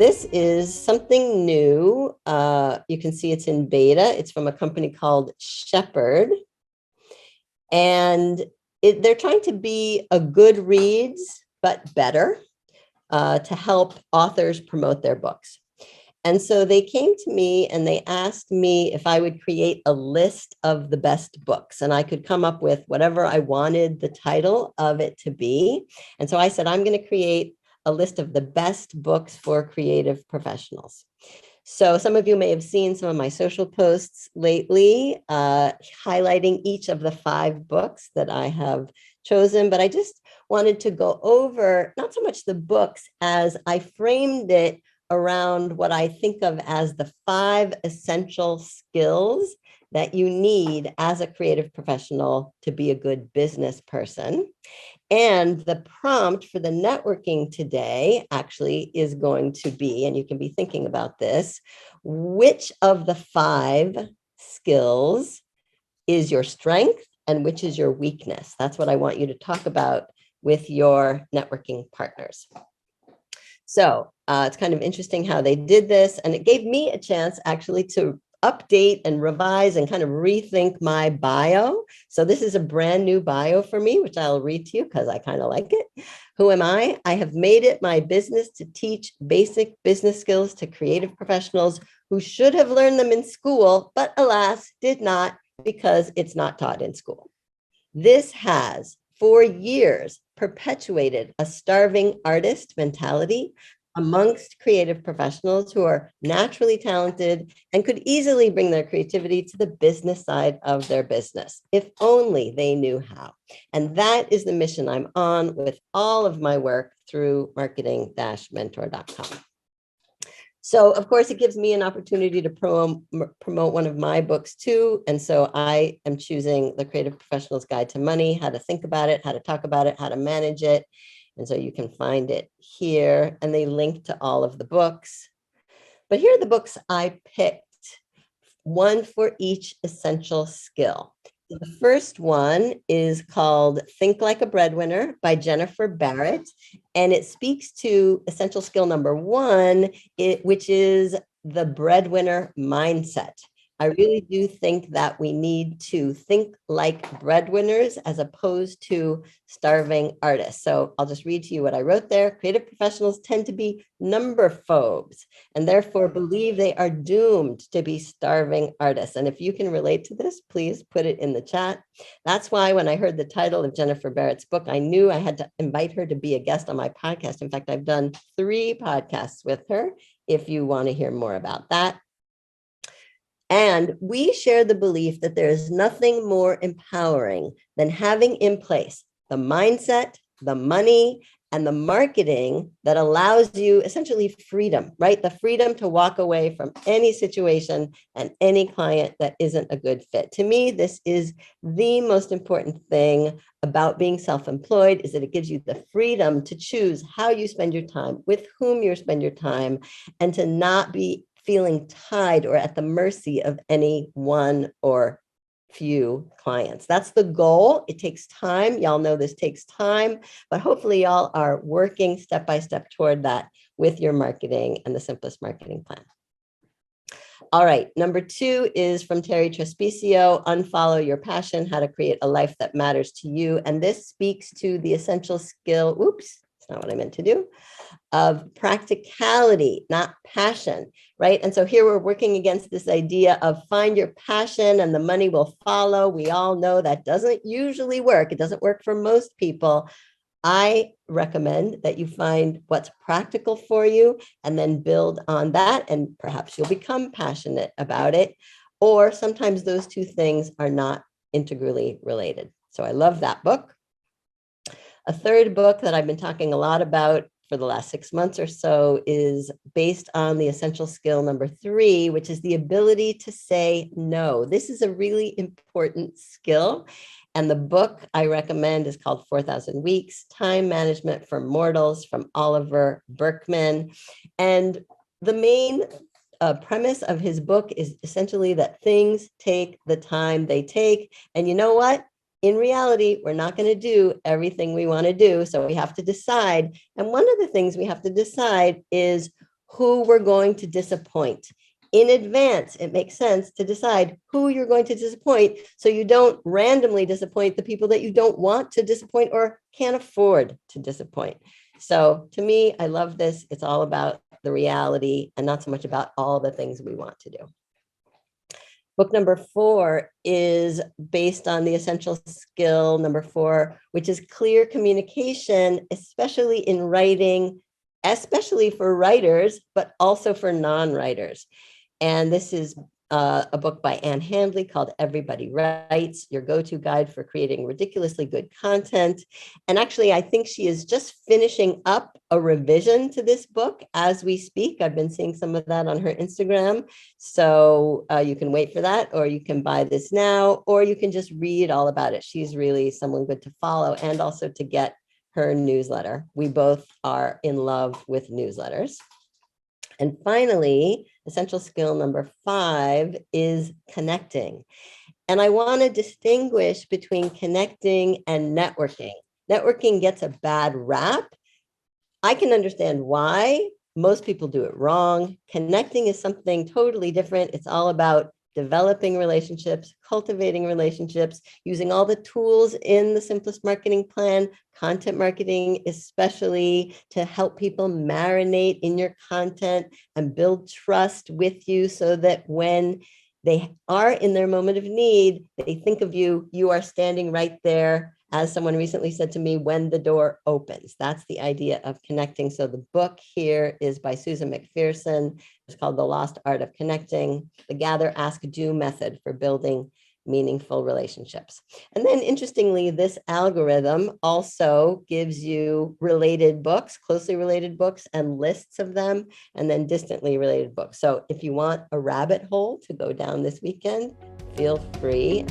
this is something new. You can see it's in beta. It's from a company called Shepherd. And they're trying to be a Goodreads, but better to help authors promote their books. And so they came to me and they asked me if I would create a list of the best books, and I could come up with whatever I wanted the title of it to be. And so I said, I'm going to create a list of the best books for creative professionals. So some of you may have seen some of my social posts lately, highlighting each of the 5 books that I have chosen, but I just wanted to go over not so much the books as I framed it around what I think of as the 5 essential skills that you need as a creative professional to be a good business person. And the prompt for the networking today actually is going to be, and you can be thinking about this, which of the 5 skills is your strength and which is your weakness? That's what I want you to talk about with your networking partners. So it's kind of interesting how they did this, and it gave me a chance actually to update and revise and kind of rethink my bio. So this is a brand new bio for me, which I'll read to you because I kind of like it. Who am I? I have made it my business to teach basic business skills to creative professionals who should have learned them in school, but alas, did not, because it's not taught in school. This has, for years, perpetuated a starving artist mentality amongst creative professionals who are naturally talented and could easily bring their creativity to the business side of their business, if only they knew how. And that is the mission I'm on with all of my work through marketing-mentor.com. So, of course, it gives me an opportunity to promote one of my books too. And so I am choosing The Creative Professional's Guide to Money, how to think about it, how to talk about it, how to manage it. And so you can find it here, and they link to all of the books. But here are the books I picked, one for each essential skill. The first one is called Think Like a Breadwinner by Jennifer Barrett, and it speaks to essential skill number 1, which is the breadwinner mindset. I really do think that we need to think like breadwinners as opposed to starving artists. So I'll just read to you what I wrote there. Creative professionals tend to be number phobes and therefore believe they are doomed to be starving artists. And if you can relate to this, please put it in the chat. That's why when I heard the title of Jennifer Barrett's book, I knew I had to invite her to be a guest on my podcast. In fact, I've done 3 podcasts with her if you want to hear more about that. And we share the belief that there is nothing more empowering than having in place the mindset, the money, and the marketing that allows you essentially freedom, right? The freedom to walk away from any situation and any client that isn't a good fit. To me, this is the most important thing about being self-employed, is that it gives you the freedom to choose how you spend your time, with whom you spend your time, and to not be feeling tied or at the mercy of any one or few clients. That's the goal. It takes time. Y'all know this takes time, but hopefully y'all are working step by step toward that with your marketing and the Simplest Marketing Plan. All right, number 2 is from Terry Trespicio, Unfollow Your Passion, How to Create a Life That Matters to You. And this speaks to the essential skill, oops, that's not what I meant to do, of practicality, not passion, right? And so here we're working against this idea of find your passion and the money will follow. We all know that doesn't usually work. It doesn't work for most people. I recommend that you find what's practical for you and then build on that, and perhaps you'll become passionate about it. Or sometimes those 2 things are not integrally related. So I love that book. A third book that I've been talking a lot about for the last 6 months or so is based on the essential skill number 3, which is the ability to say no. This is a really important skill. And the book I recommend is called 4,000 Weeks, Time Management for Mortals, from Oliver Burkeman. And the main premise of his book is essentially that things take the time they take. And you know what? In reality, we're not going to do everything we want to do. So we have to decide. And one of the things we have to decide is who we're going to disappoint. In advance, it makes sense to decide who you're going to disappoint so you don't randomly disappoint the people that you don't want to disappoint or can't afford to disappoint. So to me, I love this. It's all about the reality and not so much about all the things we want to do. Book number 4 is based on the essential skill number 4, which is clear communication, especially in writing, especially for writers, but also for non-writers. And this is a book by Anne Handley called Everybody Writes, your go-to guide for creating ridiculously good content. And actually, I think she is just finishing up a revision to this book as we speak. I've been seeing some of that on her Instagram. So you can wait for that, or you can buy this now, or you can just read all about it. She's really someone good to follow and also to get her newsletter. We both are in love with newsletters. And finally, essential skill number 5 is connecting. And I want to distinguish between connecting and networking. Networking gets a bad rap. I can understand why. Most people do it wrong. Connecting is something totally different. It's all about developing relationships, cultivating relationships, using all the tools in the Simplest Marketing Plan, content marketing, especially to help people marinate in your content and build trust with you so that when they are in their moment of need, they think of you, you are standing right there. As someone recently said to me, when the door opens. That's the idea of connecting. So the book here is by Susan McPherson. It's called The Lost Art of Connecting, the Gather, Ask, Do method for building meaningful relationships. And then interestingly, this algorithm also gives you related books, closely related books and lists of them, and then distantly related books. So if you want a rabbit hole to go down this weekend, feel free.